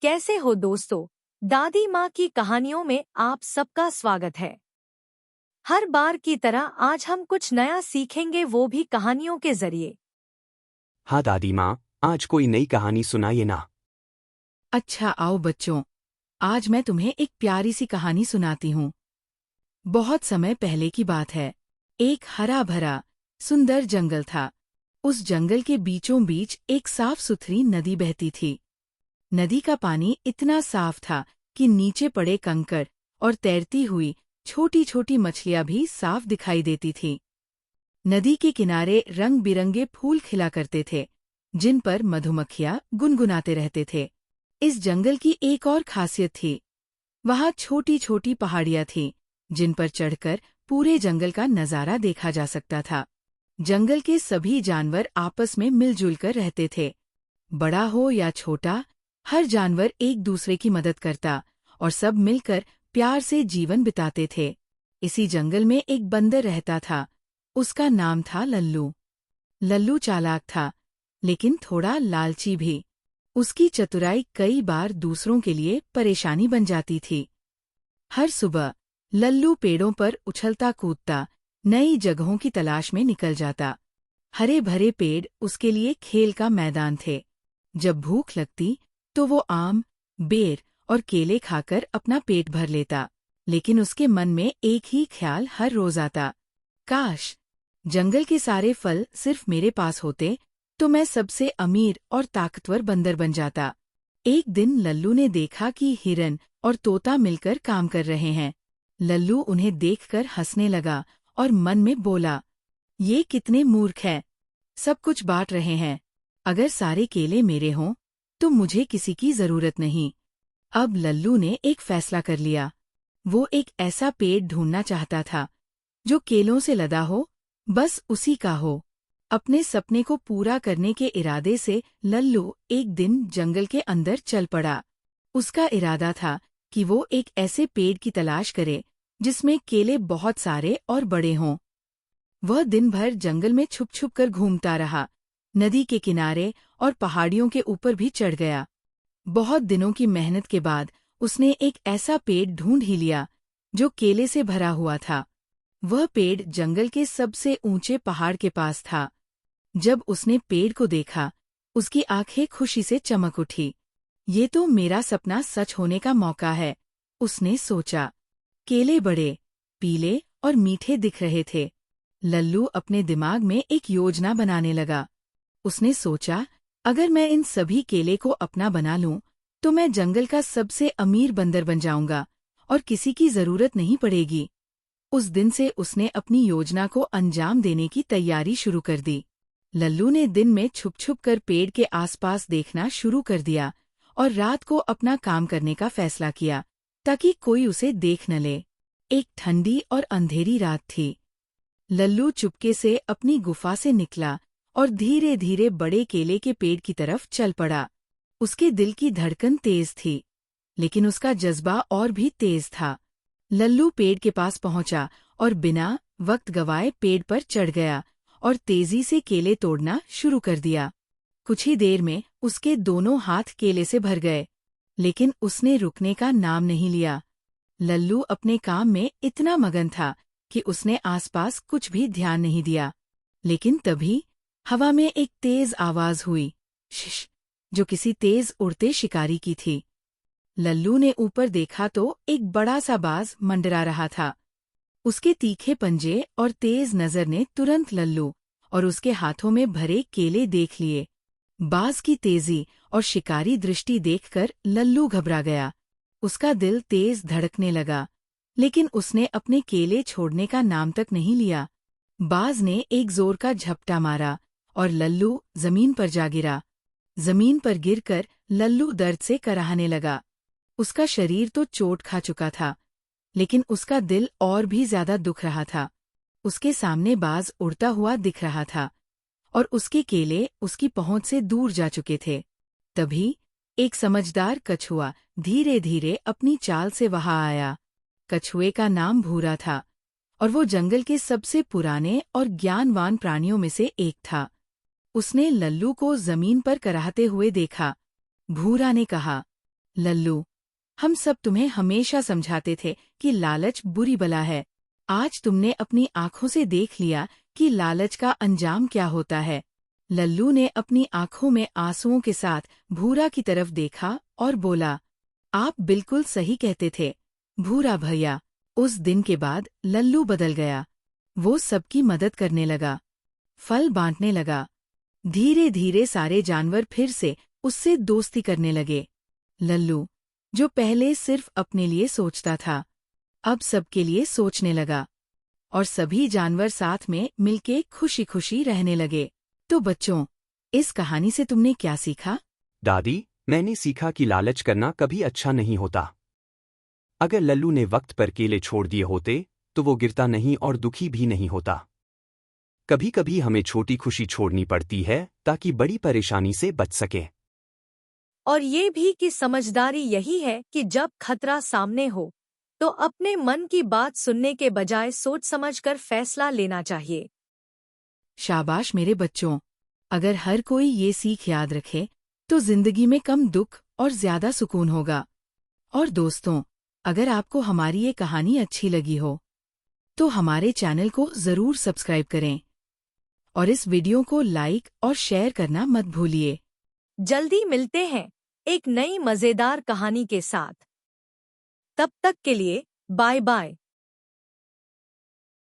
कैसे हो दोस्तों? दादी माँ की कहानियों में आप सबका स्वागत है। हर बार की तरह आज हम कुछ नया सीखेंगे, वो भी कहानियों के जरिए। हाँ दादी माँ, आज कोई नई कहानी सुनाइए ना। अच्छा आओ बच्चों, आज मैं तुम्हें एक प्यारी सी कहानी सुनाती हूँ। बहुत समय पहले की बात है। एक हरा भरा सुंदर जंगल था। उस जंगल के बीचों बीच एक साफ सुथरी नदी बहती थी। नदी का पानी इतना साफ था कि नीचे पड़े कंकड़ और तैरती हुई छोटी छोटी मछलियां भी साफ दिखाई देती थी। नदी के किनारे रंग बिरंगे फूल खिला करते थे, जिन पर मधुमक्खियां गुनगुनाते रहते थे। इस जंगल की एक और खासियत थी। वहां छोटी छोटी पहाड़ियां थीं, जिन पर चढ़कर पूरे जंगल का नजारा देखा जा सकता था। जंगल के सभी जानवर आपस में मिलजुल कर रहते थे। बड़ा हो या छोटा, हर जानवर एक दूसरे की मदद करता और सब मिलकर प्यार से जीवन बिताते थे। इसी जंगल में एक बंदर रहता था। उसका नाम था लल्लू। लल्लू चालाक था, लेकिन थोड़ा लालची भी। उसकी चतुराई कई बार दूसरों के लिए परेशानी बन जाती थी। हर सुबह लल्लू पेड़ों पर उछलता कूदता नई जगहों की तलाश में निकल जाता। हरे भरे पेड़ उसके लिए खेल का मैदान थे। जब भूख लगती तो वो आम, बेर और केले खाकर अपना पेट भर लेता। लेकिन उसके मन में एक ही ख्याल हर रोज आता, काश जंगल के सारे फल सिर्फ मेरे पास होते तो मैं सबसे अमीर और ताकतवर बंदर बन जाता। एक दिन लल्लू ने देखा कि हिरन और तोता मिलकर काम कर रहे हैं। लल्लू उन्हें देखकर हंसने लगा और मन में बोला, ये कितने मूर्ख हैं, सब कुछ बांट रहे हैं। अगर सारे केले मेरे हों तो मुझे किसी की जरूरत नहीं। अब लल्लू ने एक फैसला कर लिया। वो एक ऐसा पेड़ ढूंढना चाहता था जो केलों से लदा हो, बस उसी का हो। अपने सपने को पूरा करने के इरादे से लल्लू एक दिन जंगल के अंदर चल पड़ा। उसका इरादा था कि वो एक ऐसे पेड़ की तलाश करे जिसमें केले बहुत सारे और बड़े हों। वह दिन भर जंगल में छुप छुप कर घूमता रहा। नदी के किनारे और पहाड़ियों के ऊपर भी चढ़ गया। बहुत दिनों की मेहनत के बाद उसने एक ऐसा पेड़ ढूंढ ही लिया जो केले से भरा हुआ था। वह पेड़ जंगल के सबसे ऊंचे पहाड़ के पास था। जब उसने पेड़ को देखा, उसकी आंखें खुशी से चमक उठी। ये तो मेरा सपना सच होने का मौका है, उसने सोचा। केले बड़े, पीले और मीठे दिख रहे थे। लल्लू अपने दिमाग में एक योजना बनाने लगा। उसने सोचा, अगर मैं इन सभी केले को अपना बना लूं, तो मैं जंगल का सबसे अमीर बंदर बन जाऊंगा और किसी की जरूरत नहीं पड़ेगी। उस दिन से उसने अपनी योजना को अंजाम देने की तैयारी शुरू कर दी। लल्लू ने दिन में छुप छुप कर पेड़ के आसपास देखना शुरू कर दिया और रात को अपना काम करने का फैसला किया, ताकि कोई उसे देख न ले। एक ठंडी और अंधेरी रात थी। लल्लू चुपके से अपनी गुफा से निकला और धीरे धीरे बड़े केले के पेड़ की तरफ चल पड़ा। उसके दिल की धड़कन तेज थी, लेकिन उसका जज्बा और भी तेज था। लल्लू पेड़ के पास पहुंचा और बिना वक्त गवाए पेड़ पर चढ़ गया और तेजी से केले तोड़ना शुरू कर दिया। कुछ ही देर में उसके दोनों हाथ केले से भर गए, लेकिन उसने रुकने का नाम नहीं लिया। लल्लू अपने काम में इतना मगन था कि उसने आसपास कुछ भी ध्यान नहीं दिया। लेकिन तभी हवा में एक तेज आवाज हुई, शिश, जो किसी तेज उड़ते शिकारी की थी। लल्लू ने ऊपर देखा तो एक बड़ा सा बाज मंडरा रहा था। उसके तीखे पंजे और तेज नजर ने तुरंत लल्लू और उसके हाथों में भरे केले देख लिए। बाज की तेजी और शिकारी दृष्टि देखकर लल्लू घबरा गया। उसका दिल तेज धड़कने लगा, लेकिन उसने अपने केले छोड़ने का नाम तक नहीं लिया। बाज ने एक जोर का झपटा मारा और लल्लू जमीन पर जा गिरा। जमीन पर गिरकर लल्लू दर्द से कराहने लगा। उसका शरीर तो चोट खा चुका था, लेकिन उसका दिल और भी ज्यादा दुख रहा था। उसके सामने बाज उड़ता हुआ दिख रहा था और उसके केले उसकी पहुंच से दूर जा चुके थे। तभी एक समझदार कछुआ धीरे धीरे अपनी चाल से वहां आया। कछुए का नाम भूरा था और वो जंगल के सबसे पुराने और ज्ञानवान प्राणियों में से एक था। उसने लल्लू को जमीन पर कराहते हुए देखा। भूरा ने कहा, लल्लू, हम सब तुम्हें हमेशा समझाते थे कि लालच बुरी बला है। आज तुमने अपनी आंखों से देख लिया कि लालच का अंजाम क्या होता है। लल्लू ने अपनी आंखों में आंसुओं के साथ भूरा की तरफ देखा और बोला, आप बिल्कुल सही कहते थे भूरा भैया। उस दिन के बाद लल्लू बदल गया। वो सबकी मदद करने लगा, फल बांटने लगा। धीरे धीरे सारे जानवर फिर से उससे दोस्ती करने लगे। लल्लू, जो पहले सिर्फ अपने लिए सोचता था, अब सबके लिए सोचने लगा और सभी जानवर साथ में मिलके खुशी खुशी रहने लगे। तो बच्चों, इस कहानी से तुमने क्या सीखा? दादी, मैंने सीखा कि लालच करना कभी अच्छा नहीं होता। अगर लल्लू ने वक्त पर केले छोड़ दिए होते तो वो गिरता नहीं और दुखी भी नहीं होता। कभी कभी हमें छोटी खुशी छोड़नी पड़ती है ताकि बड़ी परेशानी से बच सके। और ये भी कि समझदारी यही है कि जब खतरा सामने हो तो अपने मन की बात सुनने के बजाय सोच समझकर फैसला लेना चाहिए। शाबाश मेरे बच्चों, अगर हर कोई ये सीख याद रखे तो जिंदगी में कम दुख और ज्यादा सुकून होगा। और दोस्तों, अगर आपको हमारी ये कहानी अच्छी लगी हो तो हमारे चैनल को जरूर सब्सक्राइब करें और इस वीडियो को लाइक और शेयर करना मत भूलिए। जल्दी मिलते हैं एक नई मजेदार कहानी के साथ। तब तक के लिए बाय बाय।